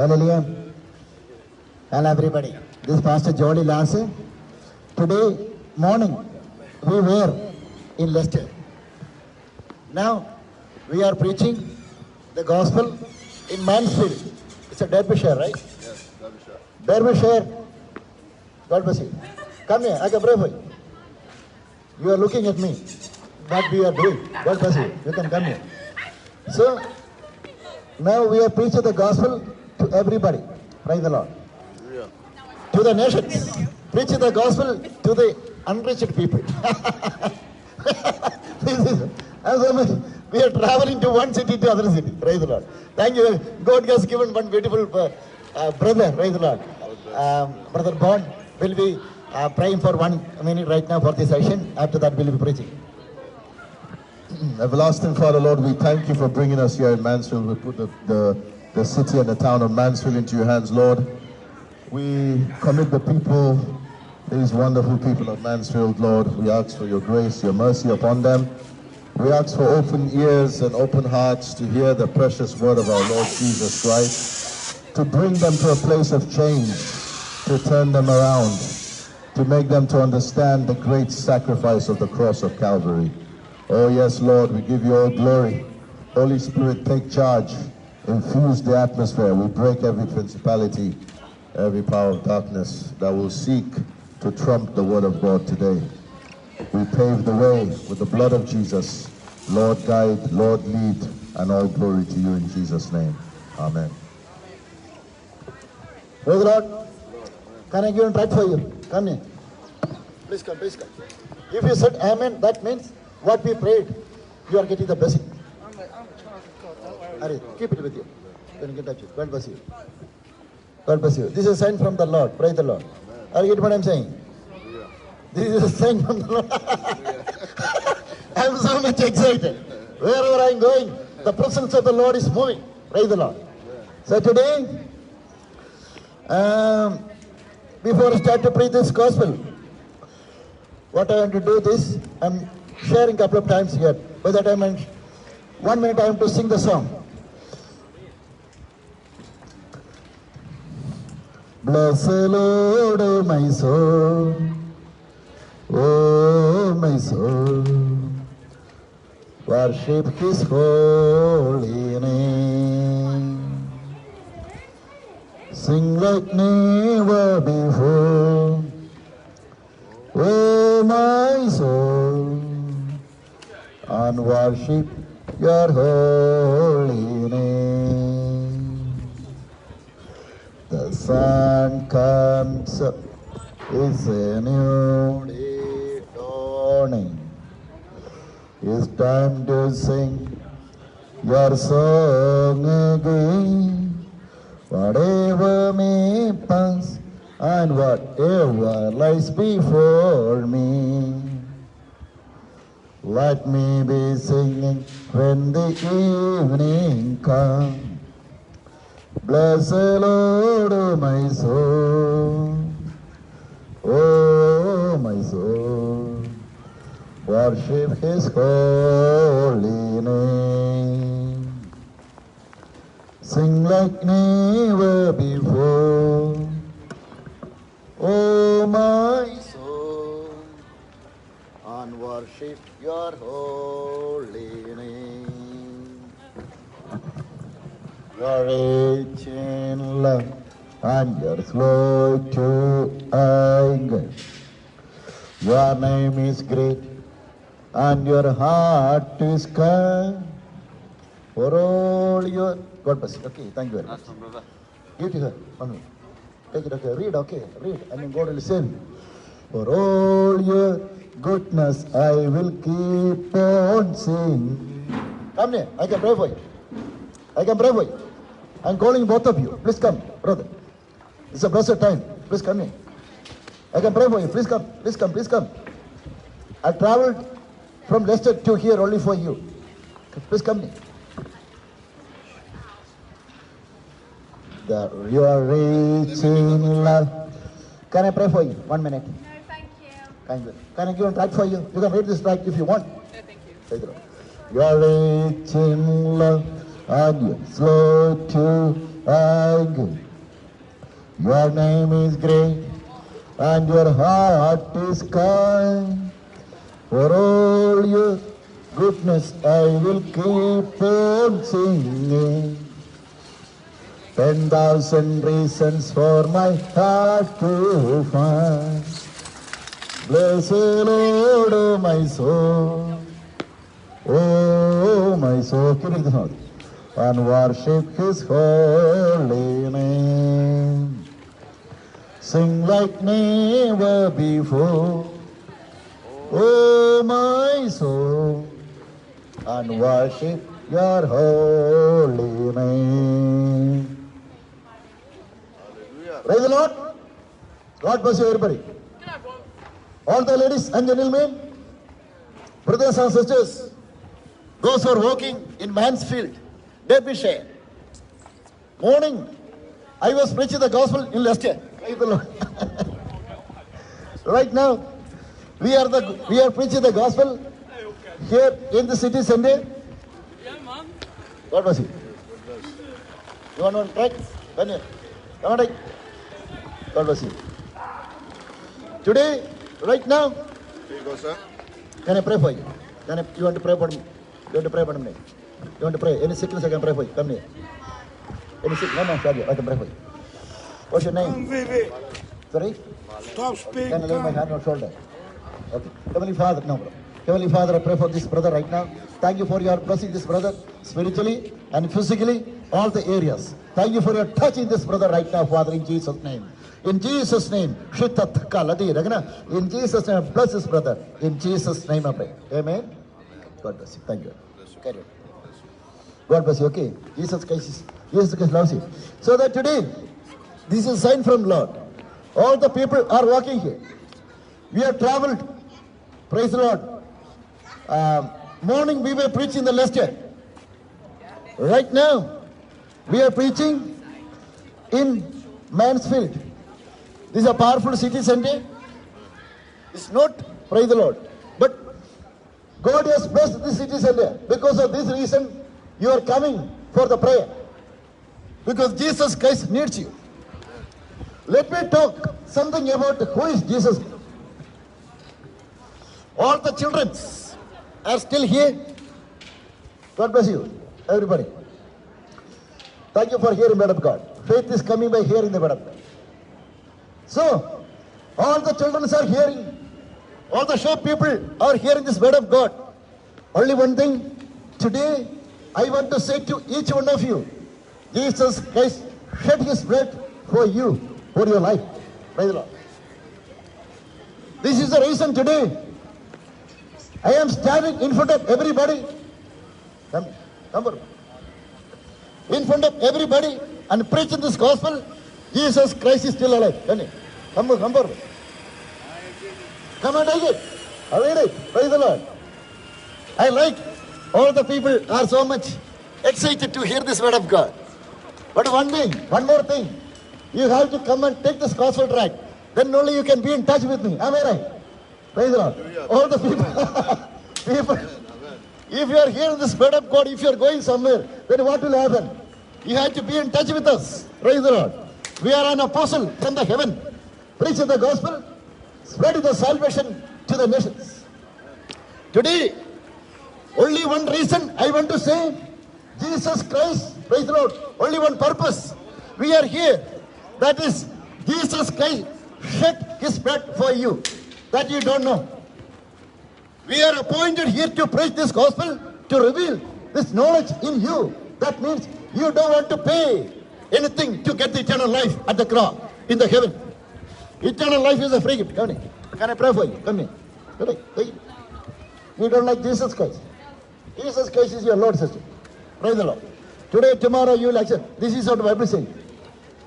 Hallelujah. Hello everybody. This is Pastor Jolly Lasse. Today morning we were in Leicester. Now we are preaching the gospel in Mansfield. It's a Derbyshire, right? Yes, Derbyshire. Derbyshire. God bless you. Come here, I can pray for you. You are looking at me. What we are doing. God bless you. You can come here. So now we are preaching the gospel to everybody. Praise the Lord. Yeah. To the nations. Preaching the gospel to the unreached people. We are traveling to one city to other city. Praise the Lord. Thank you. God has given one beautiful brother. Praise the Lord. Brother Bond will be praying for 1 minute right now for this session. After that, we'll be preaching. Everlasting Father, Lord, we thank you for bringing us here in Mansfield. We put the city and the town of Mansfield into your hands, Lord. We commit the people, these wonderful people of Mansfield, Lord. We ask for your grace, your mercy upon them. We ask for open ears and open hearts to hear the precious word of our Lord Jesus Christ, to bring them to a place of change, to turn them around, to make them to understand the great sacrifice of the cross of Calvary. Oh yes, Lord, we give you all glory. Holy Spirit, take charge. Infuse the atmosphere. We break every principality, every power of darkness that will seek to trump the word of God today. We pave the way with the blood of Jesus. Lord guide, Lord lead, and all glory to you in Jesus' name. Amen. Praise the Lord. Can I give a right for you? Come here. Please come, please come. If you said amen, that means what we prayed, you are getting the blessing. I'm a child of God, don't worry. Ari, keep it with you. Then get touch it. God bless you. God bless you. This is a sign from the Lord. Praise the Lord. Are you getting what I'm saying? This is a sign from the Lord. I'm so much excited. Wherever I'm going, the presence of the Lord is moving. Praise the Lord. So today, before I start to preach this gospel, what I want to do this, I'm sharing a couple of times here. By that time, 1 minute I have to sing the song. Bless the Lord, oh my soul, oh my soul, worship His holy name. Sing like never before, oh my soul, and worship your holy name. The sun comes up, it's a new day dawning. It's time to sing your song again. Whatever may pass and whatever lies before me, let me be singing when the evening comes. Bless the Lord, oh my soul, oh my soul, worship His holy name. Sing like never before, oh my soul, and worship your holy name. You're rich in love and you're slow to anger. Your name is great and your heart is kind. For all your... God bless you. Okay, thank you very much. Give it to her. 1 minute. Take it, okay. Read, okay. Read. And then God will save you. For all your goodness, I will keep on singing. Come here. I can pray for you. I can pray for you. I'm calling both of you. Please come, brother. It's a blessed time. Please come here. I can pray for you. Please come. Please come. Please come. I traveled from Leicester to here only for you. Please come here. You are rich in love. Can I pray for you? 1 minute. No, thank you. Can I give a tract for you? You can read this tract if you want. No, thank you. Praise the Lord. You are rich in love and you're slow to anger. Your name is great and your heart is kind. For all your goodness I will keep on singing. 10,000 reasons for my heart to find. Bless the Lord, oh my soul. Oh my soul. Keep it in and worship his holy name. Sing like never before. Oh my soul, and worship your holy name. Praise the Lord. God bless you, everybody. All the ladies and gentlemen, brothers and sisters, those who are working in Mansfield, Derbyshire. Morning, I was preaching the gospel in Leicester. Praise the Lord. Right now, we are preaching the gospel here in the city center. Yeah, man. God bless you. You want one track? Come here. Come on, take. God bless you. Today, right now, Here you go, sir. can I pray for you? You want to pray for me? You want to pray for me? You want to pray? Any sickness I can pray for you. Come here. Any sickness? No, sorry, I can pray for you. What's your name? Vivi, Sorry? stop speaking. Can I lay my hand on your shoulder? Okay. Heavenly Father, no, bro. Heavenly Father, I pray for this brother right now. Thank you for your blessing this brother spiritually and physically, all the areas. Thank you for your touching this brother right now, Father, in Jesus' name. In Jesus' name, in Jesus' name, bless this brother. In Jesus' name, I pray. Amen. God bless you. Thank you. Carry on. God bless you. Okay. Jesus Christ loves you. So that today, this is a sign from Lord. All the people are walking here. We have traveled. Praise the Lord. Morning we were preaching the Leicester. Right now, we are preaching in Mansfield. This is a powerful city center. It's not, praise the Lord, but God has blessed this city center. Because of this reason, you are coming for the prayer. Because Jesus Christ needs you. Let me talk something about who is Jesus. All the children are still here. God bless you, everybody. Thank you for hearing the word of God. Faith is coming by hearing the word of God. So, all the children are hearing. All the shop people are hearing this word of God. Only one thing, today I want to say to each one of you, Jesus Christ shed his blood for you, for your life. Praise the Lord. This is the reason today I am standing in front of everybody. Come, in front of everybody and preaching this gospel. Jesus Christ is still alive. Come and take it. I read it. Praise the Lord. I like all the people are so much excited to hear this word of God. But one more thing. You have to come and take this gospel tract. Then only you can be in touch with me. Am I right? Praise the Lord. All the people, if you are hearing this word of God, if you are going somewhere, then what will happen? You have to be in touch with us. Praise the Lord. We are an apostle from the heaven, preaching the gospel, spreading the salvation to the nations. Today, only one reason I want to say, Jesus Christ, praise the Lord, only one purpose. We are here. That is, Jesus Christ shed his blood for you. That you don't know. We are appointed here to preach this gospel, to reveal this knowledge in you. That means you don't want to pay anything to get the eternal life at the cross, in the heaven. Eternal life is a free gift. Come here. Can I pray for you? Come here. Take it. You don't like Jesus Christ. Jesus Christ is your Lord, sister. Praise the Lord. Today, tomorrow, you will accept. This is what the Bible says.